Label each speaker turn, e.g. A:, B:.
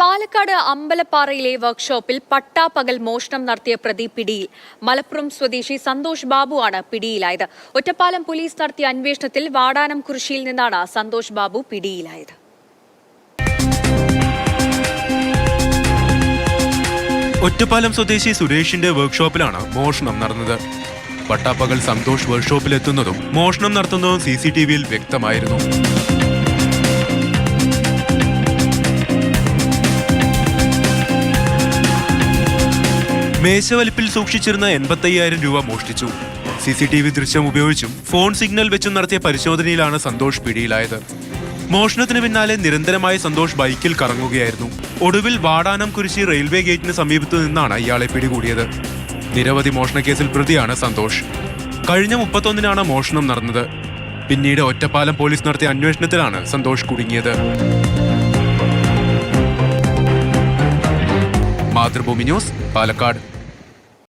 A: പാലക്കാട് അമ്പലപ്പാറയിലെ വർക്ക്ഷോപ്പിൽ പട്ടാപ്പകൽ മോഷണം നടത്തിയ പ്രതി പിടിയിൽ. മലപ്പുറം സ്വദേശി സന്തോഷ് ബാബുവാണ് പിടിയിലായത്. ഒറ്റപ്പാലം പോലീസ് നടത്തിയ അന്വേഷണത്തിൽ വാടാനം കുറിശ്ശിയിൽ നിന്നാണ് സന്തോഷ് ബാബു പിടിയിലായത്.
B: ഒറ്റപ്പാലം സ്വദേശി സുരേഷിന്റെ വർക്ക്ഷോപ്പിലാണ് മോഷണം നടന്നത്. പട്ടാപ്പകൽ സന്തോഷ് വർക്ക്ഷോപ്പിലെത്തുന്നതും മോഷണം നടത്തുന്നതും CCTVയിൽ വ്യക്തമായിരുന്നു. മേശവലിപ്പിൽ സൂക്ഷിച്ചിരുന്ന 85,000 രൂപ മോഷ്ടിച്ചു. CCTV ദൃശ്യം ഉപയോഗിച്ചും ഫോൺ സിഗ്നൽ വെച്ചും നടത്തിയ പരിശോധനയിലാണ് സന്തോഷ് പിടിയിലായത്. മോഷണത്തിന് പിന്നാലെ നിരന്തരമായി സന്തോഷ് ബൈക്കിൽ കറങ്ങുകയായിരുന്നു. ഒടുവിൽ വാടാനം കുരിശി റെയിൽവേ ഗേറ്റിന് സമീപത്തു നിന്നാണ് ഇയാളെ പിടികൂടിയത്. നിരവധി മോഷണക്കേസിൽ പ്രതിയാണ് സന്തോഷ്. കഴിഞ്ഞ 31-നാണ് മോഷണം നടന്നത്. പിന്നീട് ഒറ്റപ്പാലം പോലീസ് നടത്തിയ അന്വേഷണത്തിലാണ് സന്തോഷ് കുടുങ്ങിയത്. മാതൃഭൂമി ന്യൂസ്, പാലക്കാട്.